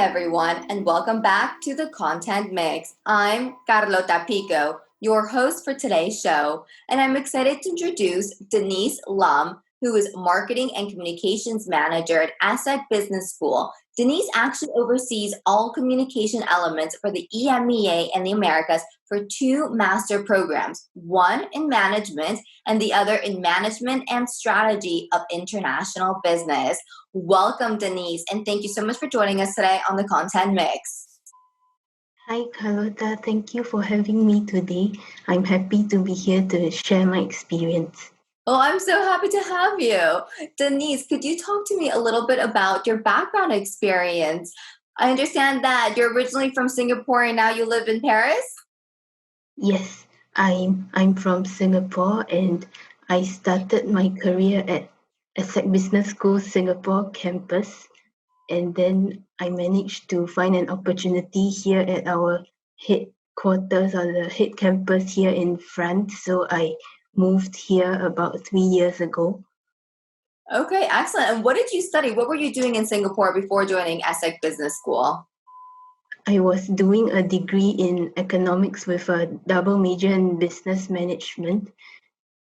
everyone, and welcome back to the Content Mix. I'm Carlota Pico, your host for today's show, and I'm excited to introduce Denyse Lum, who is Marketing and Communications Manager at ESSEC Business School. Denyse actually oversees all communication elements for the EMEA and the Americas for two master programs, one in management and the other in management and strategy of international business. Welcome, Denyse, and thank you so much for joining us today on the Content Mix. Hi, Carlota. Thank you for having me today. I'm happy to be here to share my experience. Oh, I'm so happy to have you. Denyse, could you talk to me a little bit about your background experience? I understand that you're originally from Singapore and now you live in Paris? Yes, I'm from Singapore and I started my career at ESSEC Business School Singapore campus, and then I managed to find an opportunity here at our headquarters or the head campus here in France. So I moved here about 3 years ago. Okay, excellent. And what did you study? What were you doing in Singapore before joining ESSEC Business School? I was doing a degree in economics with a double major in business management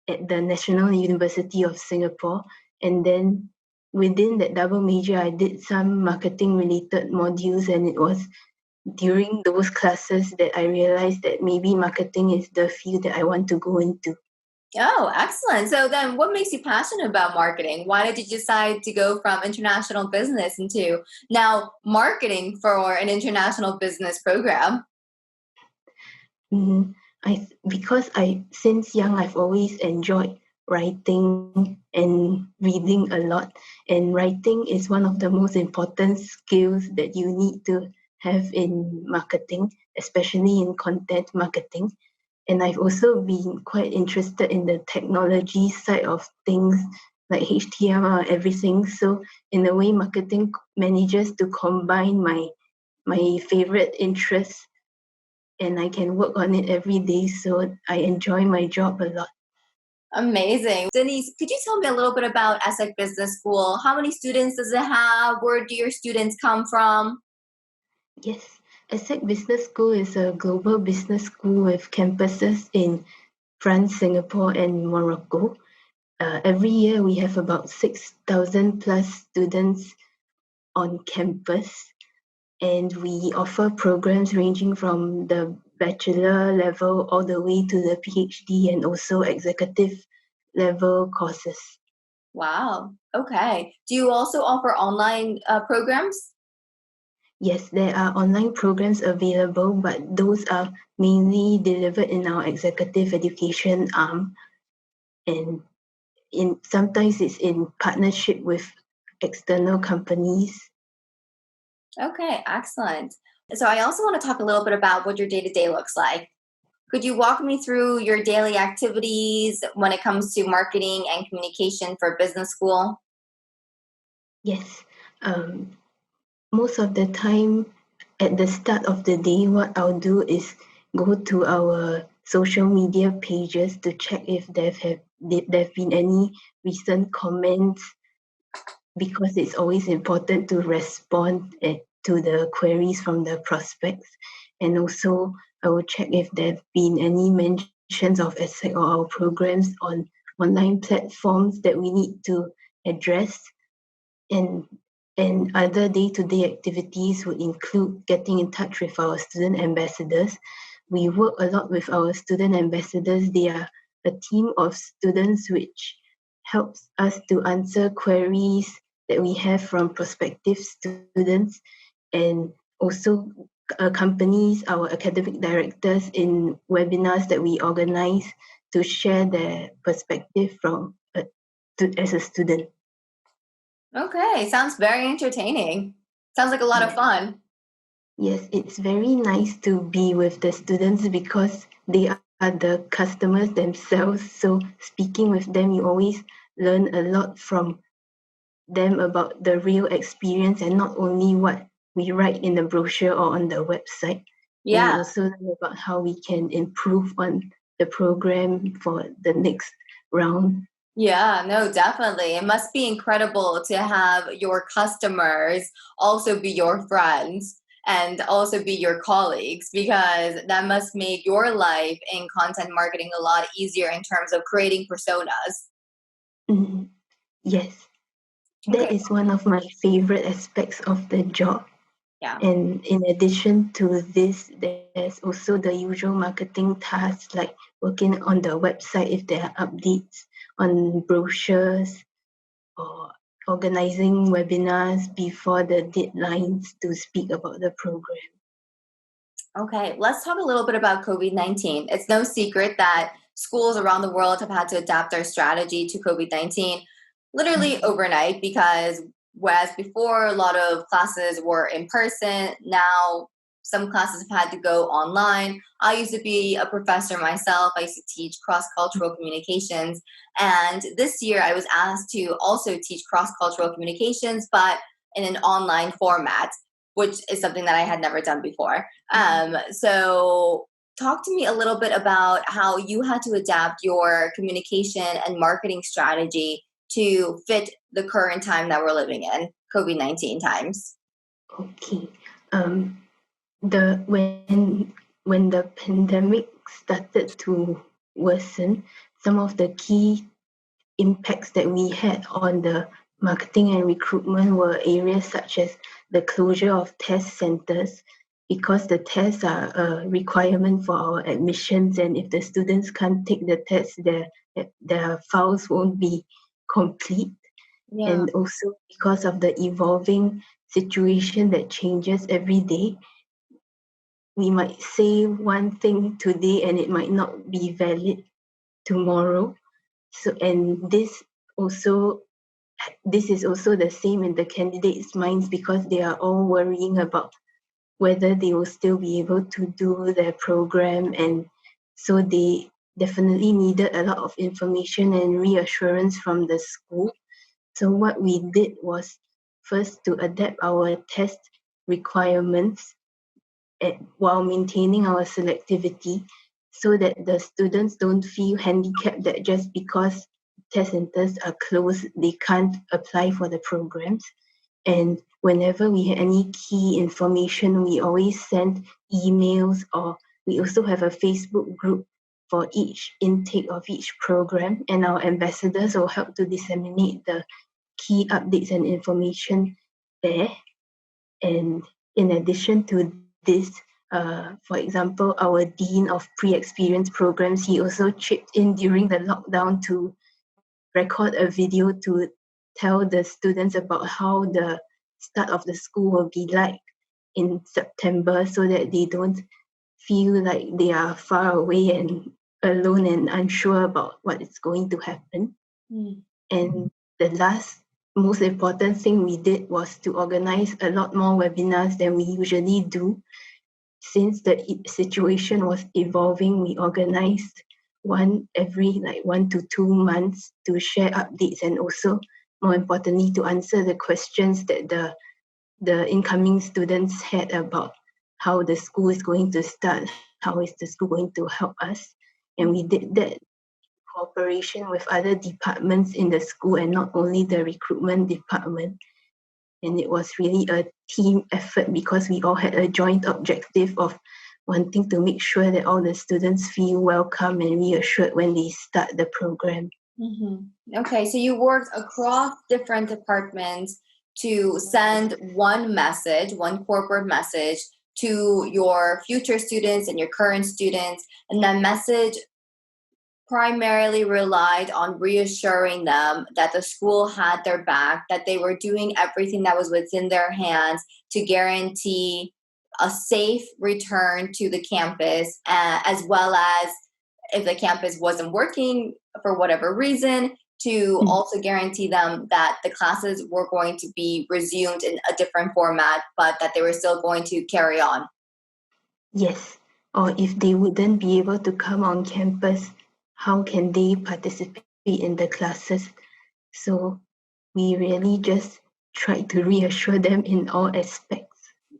at the National University of Singapore. And then within that double major, I did some marketing related modules, and it was during those classes that I realized that maybe marketing is the field that I want to go into. Oh, excellent. So then what makes you passionate about marketing? Why did you decide to go from international business into now marketing for an international business program? Because since young, I've always enjoyed writing and reading a lot. And writing is one of the most important skills that you need to have in marketing, especially in content marketing. And I've also been quite interested in the technology side of things like HTML and everything. So in a way, marketing manages to combine my favorite interests, and I can work on it every day. So I enjoy my job a lot. Amazing. Denyse, could you tell me a little bit about ESSEC Business School? How many students does it have? Where do your students come from? Yes. ESSEC Business School is a global business school with campuses in France, Singapore, and Morocco. Every year, we have about 6,000 plus students on campus, and we offer programs ranging from the bachelor level all the way to the PhD and also executive level courses. Wow. Okay. Do you also offer online programs? Yes, there are online programs available, but those are mainly delivered in our executive education arm, and sometimes it's in partnership with external companies. Okay, excellent. So I also want to talk a little bit about what your day-to-day looks like. Could you walk me through your daily activities when it comes to marketing and communication for business school? Yes. Most of the time at the start of the day, what I'll do is go to our social media pages to check if there have been any recent comments, because it's always important to respond to the queries from the prospects. And also, I will check if there have been any mentions of ESSEC or our programs on online platforms that we need to address. And other day-to-day activities would include getting in touch with our student ambassadors. We work a lot with our student ambassadors. They are a team of students which helps us to answer queries that we have from prospective students, and also accompanies our academic directors in webinars that we organize to share their perspective as a student. Okay, sounds very entertaining. Sounds like a lot of fun. Yes, it's very nice to be with the students because they are the customers themselves. So speaking with them, you always learn a lot from them about the real experience and not only what we write in the brochure or on the website. Yeah. And we also learn about how we can improve on the program for the next round. Yeah, no, definitely. It must be incredible to have your customers also be your friends and also be your colleagues, because that must make your life in content marketing a lot easier in terms of creating personas. Mhm. Yes, that Okay. is one of my favorite aspects of the job. Yeah. And in addition to this, there's also the usual marketing tasks like working on the website if there are updates on brochures or organizing webinars before the deadlines to speak about the program. Okay, let's talk a little bit about COVID-19. It's no secret that schools around the world have had to adapt their strategy to COVID-19 literally overnight, because whereas before a lot of classes were in person, now some classes have had to go online. I used to be a professor myself. I used to teach cross-cultural communications, and this year I was asked to also teach cross-cultural communications, but in an online format, which is something that I had never done before. So talk to me a little bit about how you had to adapt your communication and marketing strategy to fit the current time that we're living in, COVID-19 times. Okay. Um, the when the pandemic started to worsen, some of the key impacts that we had on the marketing and recruitment were areas such as the closure of test centers, because the tests are a requirement for our admissions, and if the students can't take the test, their files won't be complete. Yeah. And also because of the evolving situation that changes every day, we might say one thing today and it might not be valid tomorrow. So, and also this is also the same in the candidates' minds, because they are all worrying about whether they will still be able to do their program. And so they definitely needed a lot of information and reassurance from the school. So what we did was first to adapt our test requirements while maintaining our selectivity, so that the students don't feel handicapped that just because test centers are closed, they can't apply for the programs. And whenever we had any key information, we always send emails, or we also have a Facebook group for each intake of each program, and our ambassadors will help to disseminate the key updates and information there. And in addition to this, for example, our Dean of Pre-Experience Programs, he also chipped in during the lockdown to record a video to tell the students about how the start of the school will be like in September, so that they don't feel like they are far away and alone and unsure about what is going to happen. Mm. And the last most important thing we did was to organize a lot more webinars than we usually do. Since the situation was evolving, we organized one every like 1 to 2 months to share updates, and also more importantly to answer the questions that the incoming students had about how the school is going to start, how is the school going to help us. And we did that cooperation with other departments in the school and not only the recruitment department. And it was really a team effort, because we all had a joint objective of wanting to make sure that all the students feel welcome and reassured when they start the program. Okay, so you worked across different departments to send one message, one corporate message to your future students and your current students, and that message primarily relied on reassuring them that the school had their back, that they were doing everything that was within their hands to guarantee a safe return to the campus, as well as if the campus wasn't working for whatever reason, to Mm. also guarantee them that the classes were going to be resumed in a different format, but that they were still going to carry on. Yes. Or if they wouldn't be able to come on campus, how can they participate in the classes? So we really just tried to reassure them in all aspects.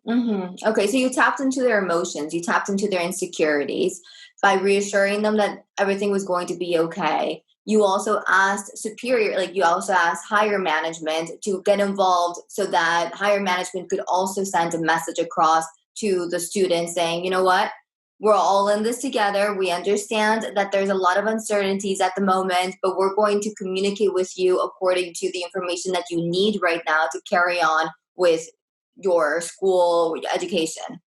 Okay, so you tapped into their emotions, you tapped into their insecurities by reassuring them that everything was going to be okay. you also asked you also asked higher management to get involved so that higher management could also send a message across to the students saying, you know what, we're all in this together. We understand that there's a lot of uncertainties at the moment, but we're going to communicate with you according to the information that you need right now to carry on with your school education.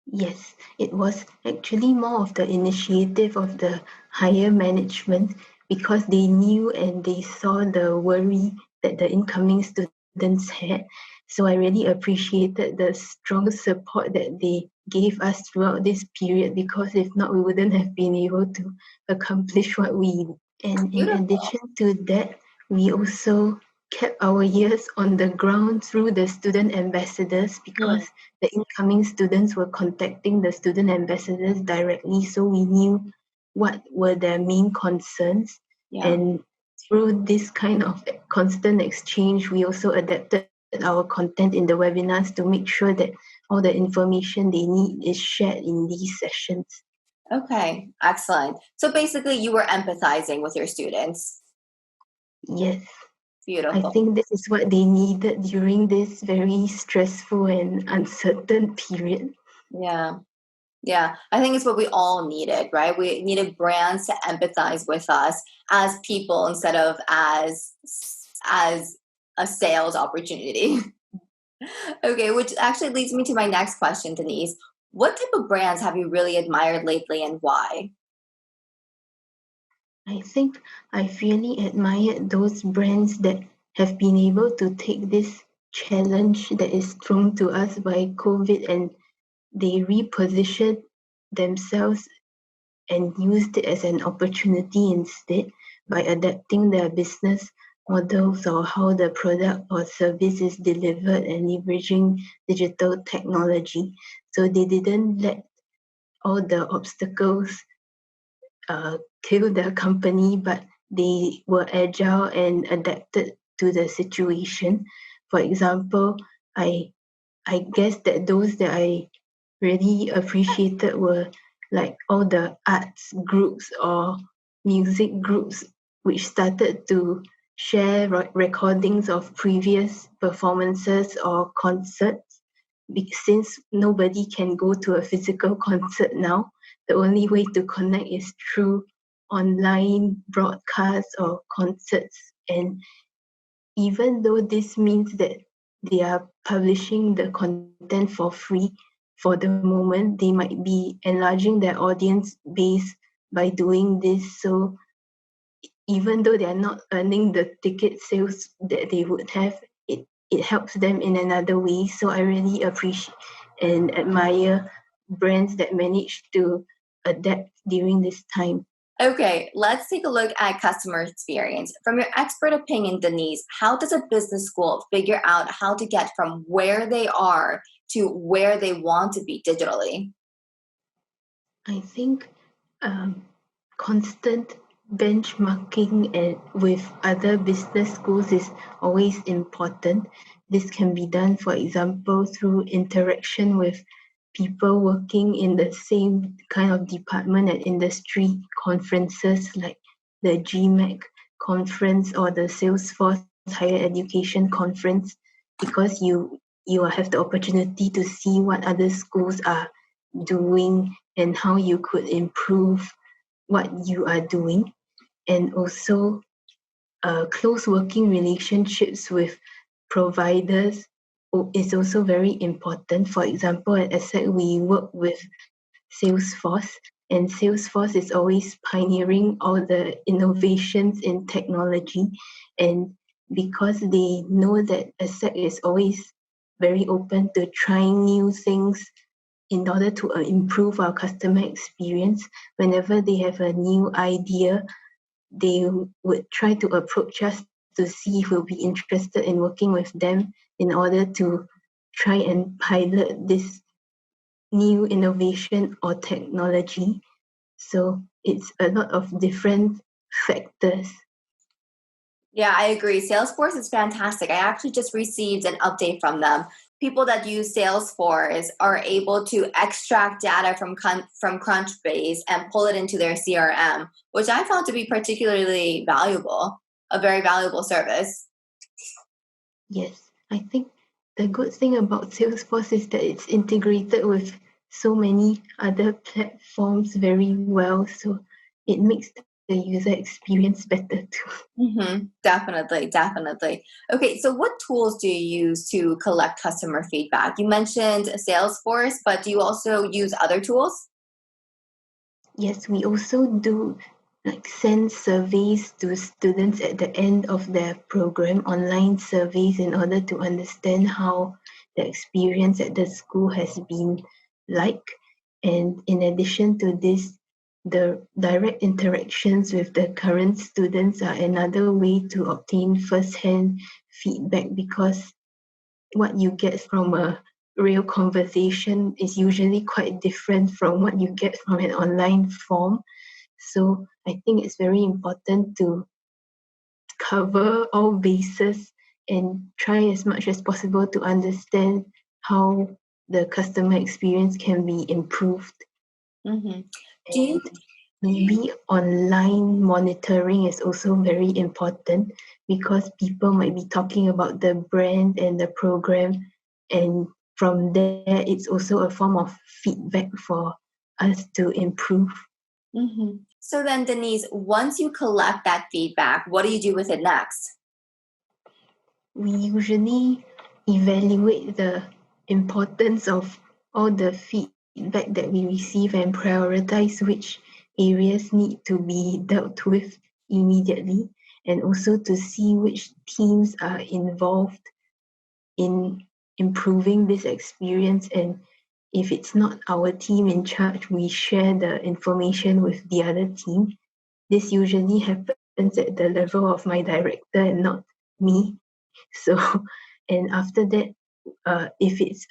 Yes, it was actually more of the initiative of the higher management because they knew and they saw the worry that the incoming students had. So I really appreciated the strong support that they gave us throughout this period because if not, we wouldn't have been able to accomplish what we. And in Beautiful. addition to that, we also kept our ears on the ground through the student ambassadors because Mm, the incoming students were contacting the student ambassadors directly, so we knew what were their main concerns. yeah. And through this kind of constant exchange, we also adapted our content in the webinars to make sure that all the information they need is shared in these sessions. Okay, excellent. So basically, you were empathizing with your students. Yes, I Beautiful. think this is what they needed during this very stressful and uncertain period. Yeah. Yeah. I think it's what we all needed, right? We needed brands to empathize with us as people instead of as a sales opportunity. Okay, which actually leads me to my next question, Denyse. What type of brands have you really admired lately and why? I think I've really admired those brands that have been able to take this challenge that is thrown to us by COVID and they reposition themselves and used it as an opportunity instead by adapting their business models or how the product or service is delivered and leveraging digital technology. So they didn't let all the obstacles kill their company, but they were agile and adapted to the situation. For example, I I guess that those that I really appreciated were like all the arts groups or music groups which started to share recordings of previous performances or concerts. Since nobody can go to a physical concert now, the only way to connect is through online broadcasts or concerts. And even though this means that they are publishing the content for free for the moment, they might be enlarging their audience base by doing this. So even though they are not earning the ticket sales that they would have, it helps them in another way. So I really appreciate and admire brands that manage to adapt during this time. Okay, let's take a look at customer experience. From your expert opinion, Denyse, how does a business school figure out how to get from where they are to where they want to be digitally? I think um, constant benchmarking with other business schools is always important. This can be done, for example, through interaction with people working in the same kind of department at industry conferences like the GMAC conference or the Salesforce Higher Education Conference, because you have the opportunity to see what other schools are doing and how you could improve what you are doing, and also close working relationships with providers is also very important. For example, at ESSEC, we work with Salesforce, and Salesforce is always pioneering all the innovations in technology. And because they know that ESSEC is always very open to trying new things in order to improve our customer experience, whenever they have a new idea, they would try to approach us to see if we'll be interested in working with them in order to try and pilot this new innovation or technology. So it's a lot of different factors. Yeah, I agree. Salesforce is fantastic. I actually just received an update from them people that use Salesforce are able to extract data from Crunchbase and pull it into their CRM, which I found to be particularly valuable, a very valuable service. Yes, I think the good thing about Salesforce is that it's integrated with so many other platforms very well, so it makes the user experience better too. Definitely. Okay, so what tools do you use to collect customer feedback? You mentioned Salesforce, but do you also use other tools? Yes, we also do send surveys to students at the end of their program, online surveys, in order to understand how the experience at the school has been like. And in addition to this, the direct interactions with the current students are another way to obtain first-hand feedback, because what you get from a real conversation is usually quite different from what you get from an online form. So I think it's very important to cover all bases and try as much as possible to understand how the customer experience can be improved. Mm-hmm. Do you? And maybe online monitoring is also very important, because people might be talking about the brand and the program, and from there it's also a form of feedback for us to improve. Mm-hmm. So then, Denyse, once you collect that feedback, what do you do with it next? We usually evaluate the importance of all the feedback that we receive and prioritize which areas need to be dealt with immediately, and also to see which teams are involved in improving this experience. And if it's not our team in charge, we share the information with the other team. This usually happens at the level of my director and not me. So, and after that, if it's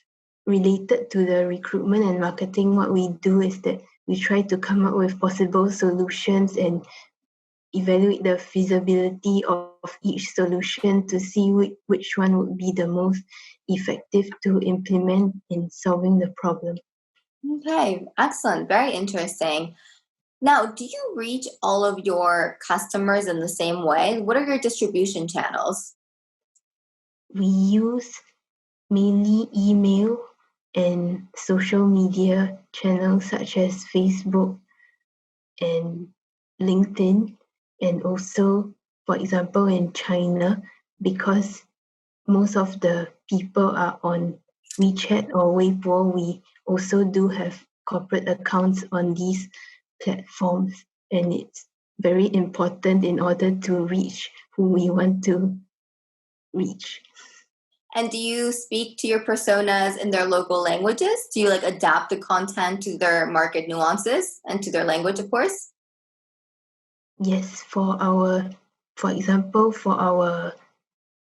related to the recruitment and marketing, what we do is that we try to come up with possible solutions and evaluate the feasibility of each solution to see which one would be the most effective to implement in solving the problem. Okay, excellent. Very interesting. Now, do you reach all of your customers in the same way? What are your distribution channels? We use mainly email and social media channels such as Facebook and LinkedIn, and also, for example, in China, because most of the people are on WeChat or Weibo, we also do have corporate accounts on these platforms, and it's very important in order to reach who we want to reach. And do you speak to your personas in their local languages? Do you adapt the content to their market nuances and to their language, of course? Yes, for example, for our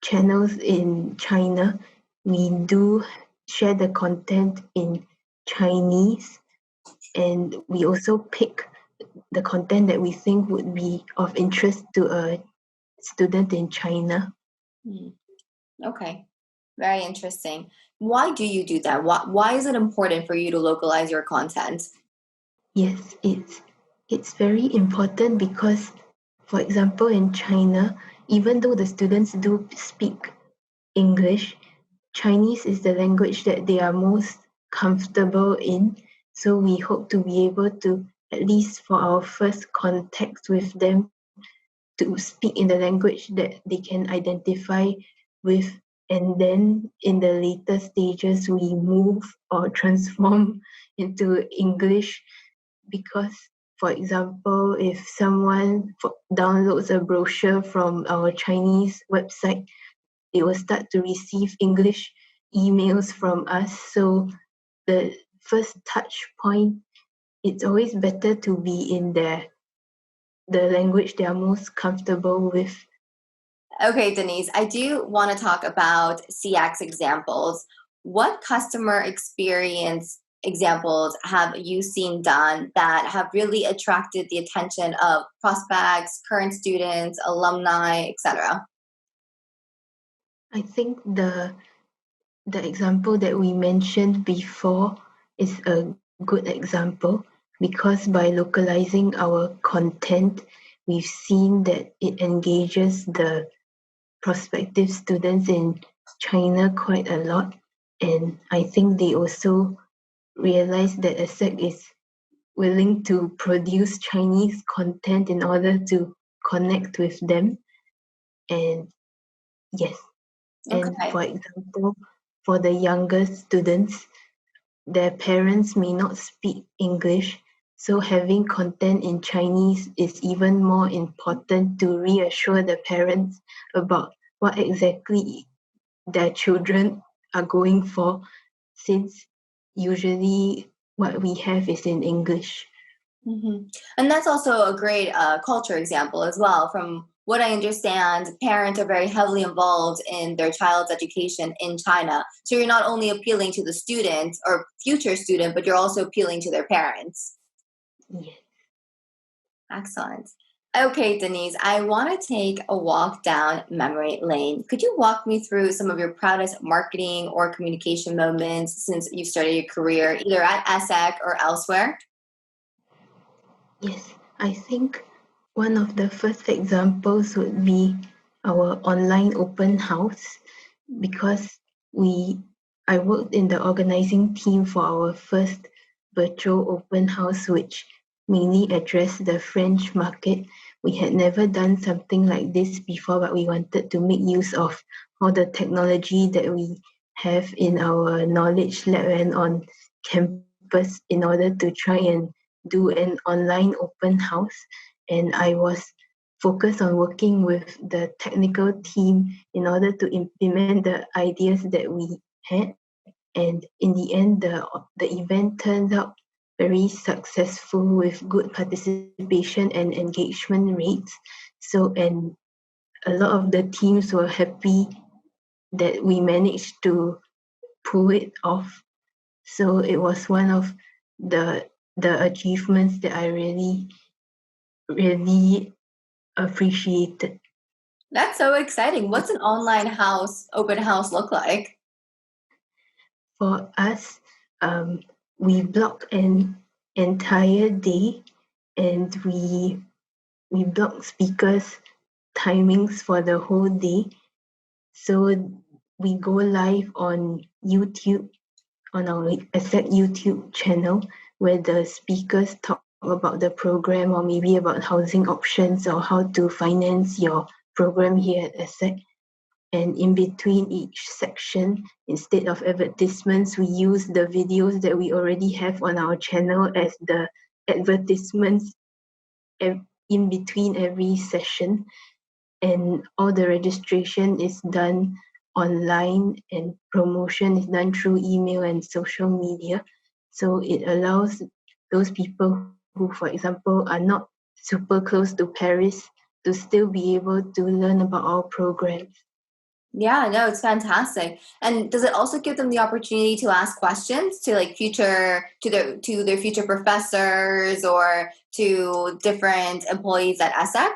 channels in China, we do share the content in Chinese, and we also pick the content that we think would be of interest to a student in China. Okay, very interesting. Why do you do that? Why is it important for you to localize your content? Yes, it's very important because, for example, in China, even though the students do speak English, Chinese is the language that they are most comfortable in. So we hope to be able to, at least for our first contact with them, to speak in the language that they can identify with. And then in the later stages, we move or transform into English, because, for example, if someone downloads a brochure from our Chinese website, they will start to receive English emails from us. So the first touch point, it's always better to be in the language they are most comfortable with. Okay, Denyse, I do want to talk about CX examples. What customer experience examples have you seen done that have really attracted the attention of prospects, current students, alumni, etc.? I think the the example that we mentioned before is a good example because by localizing our content, we've seen that it engages the prospective students in China quite a lot. And I think they also realize that ESSEC is willing to produce Chinese content in order to connect with them. And yes, and Okay. for example, for the younger students, their parents may not speak English, so having content in Chinese is even more important to reassure the parents about what exactly their children are going for, since usually what we have is in English. And that's also a great culture example as well. From what I understand, parents are very heavily involved in their child's education in China. So you're not only appealing to the student or future student, but you're also appealing to their parents. Yes. Excellent. Okay, Denyse, I want to take a walk down memory lane. Could you walk me through some of your proudest marketing or communication moments since you started your career, either at ESSEC or elsewhere? Yes, I think one of the first examples would be our online open house because we I worked in the organizing team for our first virtual open house, which mainly addressed the French market. We had never done something like this before, but we wanted to make use of all the technology that we have in our knowledge lab and on campus in order to try and do an online open house. And I was focused on working with the technical team in order to implement the ideas that we had. And in the end, the event turned out very successful with good participation and engagement rates. So, and a lot of the teams were happy that we managed to pull it off. So it was one of the achievements that I really appreciated. That's so exciting. What's an online open house look like? For us, um, we block an entire day and we block speakers timings for the whole day. So we go live on YouTube, on our ESSEC YouTube channel, where the speakers talk about the program or maybe about housing options or how to finance your program here at ESSEC. And in between each section, instead of advertisements, we use the videos that we already have on our channel as the advertisements in between every session. And all the registration is done online and promotion is done through email and social media. So it allows those people who, for example, are not super close to Paris to still be able to learn about our programs. Yeah, no, it's fantastic. And does it also give them the opportunity to ask questions to like future to their future professors or to different employees at ESSEC?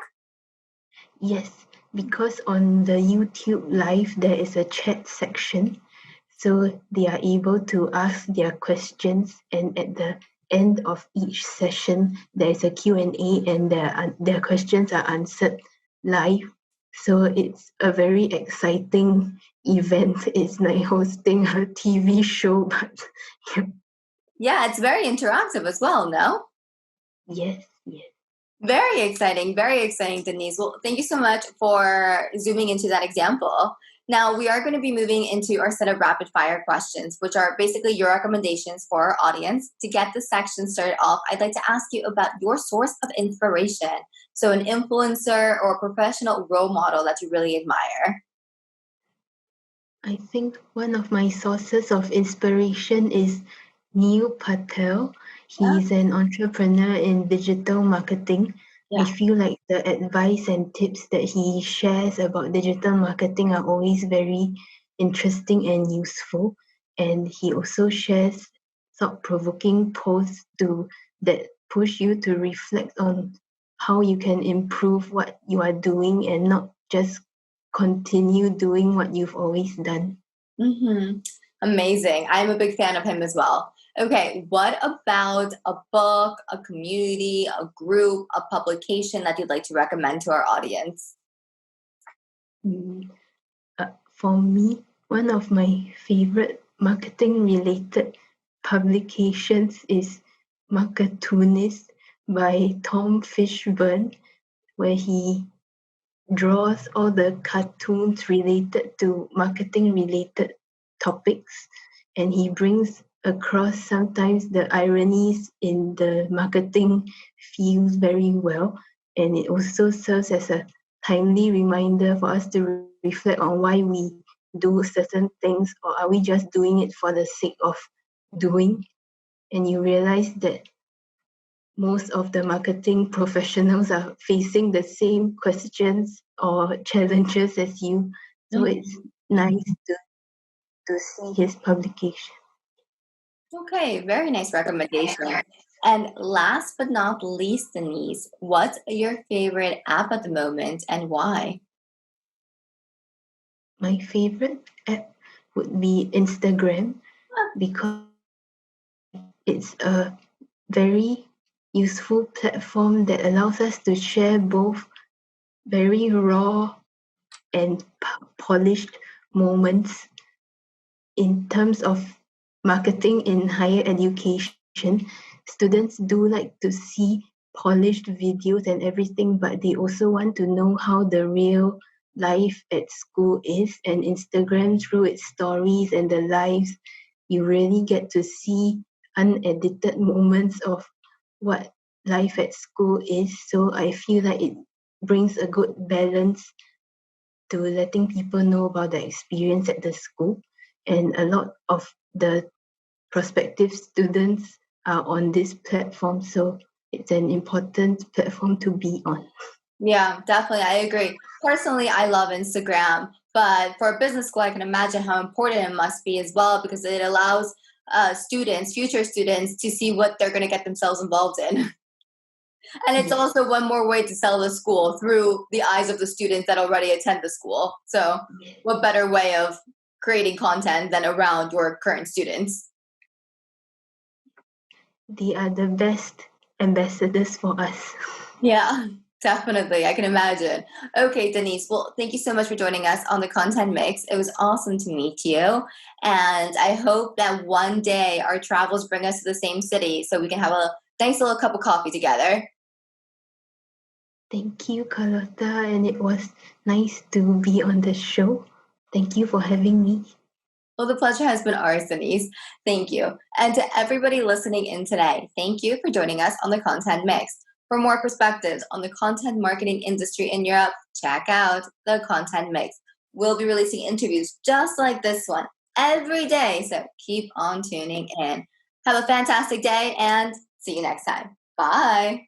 Yes, because on the YouTube live there is a chat section, so they are able to ask their questions, and at the end of each session there is a Q&A and their questions are answered live. So it's a very exciting event. It's like hosting a TV show, but Yeah, it's very interactive as well, no? yes, yes. Very exciting, Denyse. Well, thank you so much for zooming into that example. Now, we are going to be moving into our set of rapid fire questions, which are basically your recommendations for our audience. To get this section started off, I'd like to ask you about your source of inspiration. So, an influencer or a professional role model that you really admire. I think one of my sources of inspiration is Neil Patel. Yeah. He's an entrepreneur in digital marketing. I Yeah. feel like the advice and tips that he shares about digital marketing are always very interesting and useful. And he also shares thought-provoking posts that push you to reflect on how you can improve what you are doing and not just continue doing what you've always done. Mm-hmm. Amazing. I'm a big fan of him as well. Okay, what about a book, a community, a group, a publication that you'd like to recommend to our audience? For me, one of my favorite marketing-related publications is Marketoonist by Tom Fishburne, where he draws all the cartoons related to marketing-related topics, and he brings across sometimes the ironies in the marketing field very well, and it also serves as a timely reminder for us to reflect on why we do certain things, or are we just doing it for the sake of doing. And you realize that most of the marketing professionals are facing the same questions or challenges as you. So it's nice to see his publication. Okay, very nice recommendation. And last but not least, Denyse, what's your favorite app at the moment and why? My favorite app would be Instagram because it's a very useful platform that allows us to share both very raw and polished moments in terms of marketing in higher education. Students do like to see polished videos and everything, but they also want to know how the real life at school is. And Instagram, through its stories and the lives, you really get to see unedited moments of what life at school is. So I feel like it brings a good balance to letting people know about the experience at the school. And a lot of the prospective students are on this platform. So it's an important platform to be on. Yeah, definitely. I agree. Personally, I love Instagram, but for a business school, I can imagine how important it must be as well because it allows students, future students, to see what they're going to get themselves involved in. And it's also one more way to sell the school through the eyes of the students that already attend the school. So, what better way of creating content than around your current students? They are the best ambassadors for us. Yeah, definitely. I can imagine. Okay, Denyse. Well, thank you so much for joining us on the Content Mix. It was awesome to meet you. And I hope that one day our travels bring us to the same city so we can have a nice little cup of coffee together. Thank you, Carlota, and it was nice to be on the show. Thank you for having me. Well, the pleasure has been ours, Denyse. Thank you. And to everybody listening in today, thank you for joining us on the Content Mix. For more perspectives on the content marketing industry in Europe, check out the Content Mix. We'll be releasing interviews just like this one every day, so keep on tuning in. Have a fantastic day and see you next time. Bye.